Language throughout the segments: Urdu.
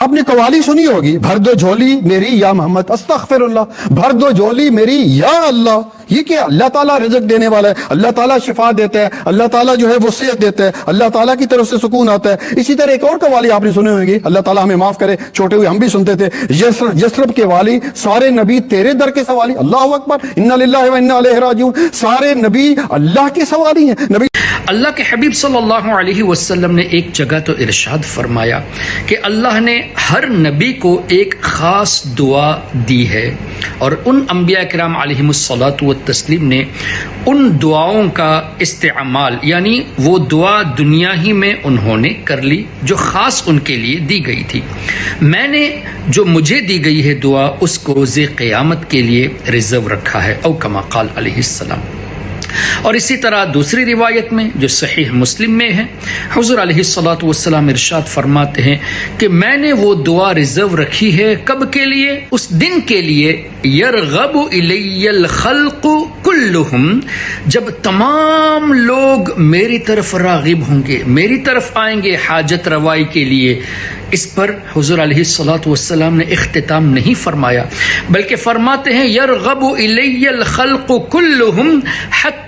آپ نے قوالی سنی ہوگی، بھر دو جھولی میری یا محمد استغفراللہ، بھر دو جھولی میری یا اللہ۔ یہ کہ اللہ تعالیٰ رزق دینے والا ہے، اللہ تعالیٰ شفا دیتا ہے، اللہ تعالیٰ جو ہے وہ صحت دیتا ہے، اللہ تعالیٰ کی طرف سے سکون آتا ہے۔ اسی طرح ایک اور قوالی آپ نے سنی ہوگی، اللہ تعالیٰ ہمیں معاف کرے، چھوٹے ہوئے ہم بھی سنتے تھے، یثرب کے والی سارے نبی تیرے در کے سوالی، اللہ اکبر، انا للہ و انا الیہ راجعون، سارے نبی اللہ کے سوالی ہیں۔ نبی اللہ کے حبیب صلی اللہ علیہ وسلم نے ایک جگہ تو ارشاد فرمایا کہ اللہ نے ہر نبی کو ایک خاص دعا دی ہے، اور ان انبیاء کرام علیہم الصلاۃ والتسلیم نے ان دعاؤں کا استعمال، یعنی وہ دعا دنیا ہی میں انہوں نے کر لی جو خاص ان کے لیے دی گئی تھی۔ میں نے جو مجھے دی گئی ہے دعا، اس کو روز قیامت کے لیے ریزرو رکھا ہے، او کما قال علیہ السلام۔ اور اسی طرح دوسری روایت میں جو صحیح مسلم میں ہے، حضور علیہ الصلوۃ والسلام ارشاد فرماتے ہیں کہ میں نے وہ دعا ریزرو رکھی ہے کب کے لیے؟ اس دن کے لیے یرغب الی الخلق کلہم، جب تمام لوگ میری طرف راغب ہوں گے، میری طرف آئیں گے حاجت روائی کے لیے۔ اس پر حضور علیہ الصلوۃ والسلام نے اختتام نہیں فرمایا، بلکہ فرماتے ہیں یرغب الی الخلق کلہم حتی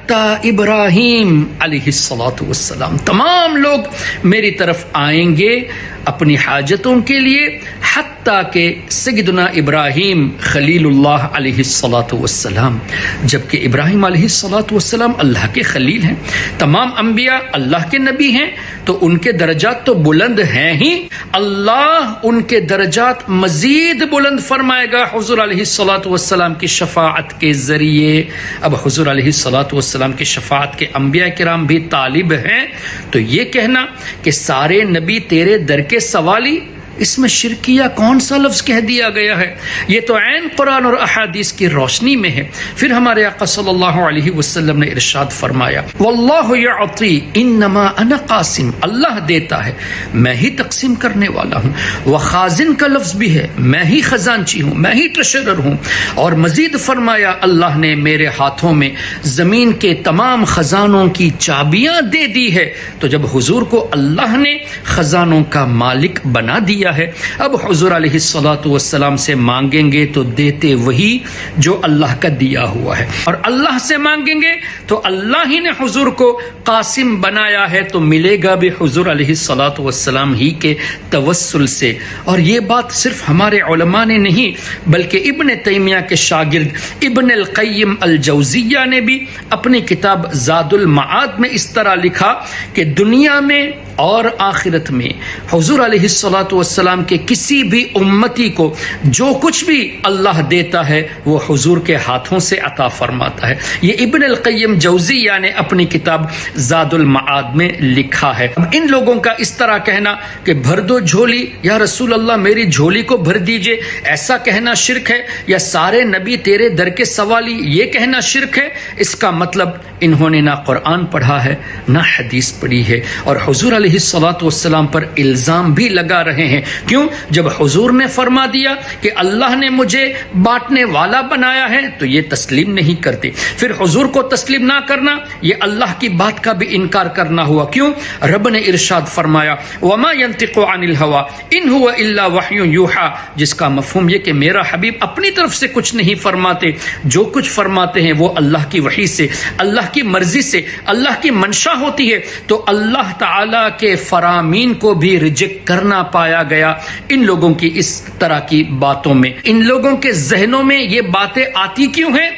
ابراہیم علیہ الصلوۃ والسلام، تمام لوگ میری طرف آئیں گے اپنی حاجتوں کے لیے، حتیٰ کہ سیدنا ابراہیم خلیل اللہ علیہ الصلوۃ والسلام، جبکہ ابراہیم علیہ الصلوۃ والسلام اللہ کے خلیل ہیں، تمام انبیاء اللہ کے نبی ہیں، تو ان کے درجات تو بلند ہیں ہی، اللہ ان کے درجات مزید بلند فرمائے گا حضور علیہ الصلوۃ والسلام کی شفاعت کے ذریعے۔ اب حضور علیہ الصلوۃ والسلام کی شفاعت کے انبیاء کرام بھی طالب ہیں، تو یہ کہنا کہ سارے نبی تیرے در کے سوالی، اس میں شرکیہ کون سا لفظ کہہ دیا گیا ہے؟ یہ تو عین قرآن اور احادیث کی روشنی میں ہے۔ پھر ہمارے آقا صلی اللہ علیہ وسلم نے ارشاد فرمایا واللہ یعطی انما انا قاسم، اللہ دیتا ہے میں ہی تقسیم کرنے والا ہوں، وخازن کا لفظ بھی ہے، میں ہی خزانچی ہوں، میں ہی ٹریشرر ہوں، اور مزید فرمایا اللہ نے میرے ہاتھوں میں زمین کے تمام خزانوں کی چابیاں دے دی ہے۔ تو جب حضور کو اللہ نے خزانوں کا مالک بنا دیا ہے، اب حضور علیہ الصلوۃ والسلام سے مانگیں گے تو دیتے وہی جو اللہ کا دیا ہوا ہے، اور اللہ سے مانگیں گے تو اللہ ہی نے حضور کو قاسم بنایا ہے، تو ملے گا بھی حضور علیہ الصلوۃ والسلام ہی کے توسل سے۔ اور یہ بات صرف ہمارے علماء نے نہیں، بلکہ ابن تیمیہ کے شاگرد ابن القیم الجوزیہ نے بھی اپنی کتاب زاد المعاد میں اس طرح لکھا کہ دنیا میں اور آخرت میں حضور علیہ الصلوۃ والسلام کے کسی بھی امتی کو جو کچھ بھی اللہ دیتا ہے وہ حضور کے ہاتھوں سے عطا فرماتا ہے۔ یہ ابن القیم جوزیہ نے اپنی کتاب زاد المعاد میں لکھا ہے۔ اب ان لوگوں کا اس طرح کہنا کہ بھر دو جھولی یا رسول اللہ میری جھولی کو بھر دیجئے، ایسا کہنا شرک ہے، یا سارے نبی تیرے در کے سوالی، یہ کہنا شرک ہے۔ اس کا مطلب انہوں نے نہ قرآن پڑھا ہے نہ حدیث پڑھی ہے، اور حضور علیہ الصلوۃ والسلام پر الزام بھی لگا رہے ہیں۔ کیوں؟ جب حضور نے فرما دیا کہ اللہ نے مجھے بانٹنے والا بنایا ہے تو یہ تسلیم نہیں کرتے، پھر حضور کو تسلیم نہ کرنا یہ اللہ کی بات کا بھی انکار کرنا ہوا۔ کیوں؟ رب نے ارشاد فرمایا وما ينطق عن الهوى ان هو الا وحی یوحى، جس کا مفہوم یہ کہ میرا حبیب اپنی طرف سے کچھ نہیں فرماتے، جو کچھ فرماتے ہیں وہ اللہ کی وحی سے، اللہ کی مرضی سے، اللہ کی منشا ہوتی ہے۔ تو اللہ تعالی کے فرامین کو بھی ریجیکٹ کرنا پایا گیا ان لوگوں کی اس طرح کی باتوں میں۔ ان لوگوں کے ذہنوں میں یہ باتیں آتی کیوں ہیں؟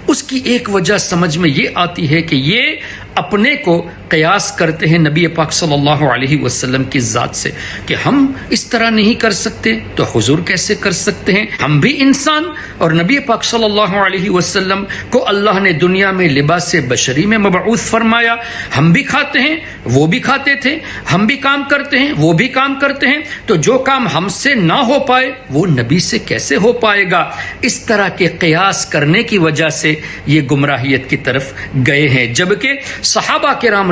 اس کی ایک وجہ سمجھ میں یہ آتی ہے کہ یہ اپنے کو قیاس کرتے ہیں نبی پاک صلی اللہ علیہ وسلم کی ذات سے، کہ ہم اس طرح نہیں کر سکتے تو حضور کیسے کر سکتے ہیں؟ ہم بھی انسان، اور نبی پاک صلی اللہ علیہ وسلم کو اللہ نے دنیا میں لباس بشری میں مبعوث فرمایا، ہم بھی کھاتے ہیں وہ بھی کھاتے تھے، ہم بھی کام کرتے ہیں وہ بھی کام کرتے ہیں، تو جو کام ہم سے نہ ہو پائے وہ نبی سے کیسے ہو پائے گا؟ اس طرح کے قیاس کرنے کی وجہ سے یہ گمراہیت کی طرف گئے ہیں، جبکہ صحابہ کرام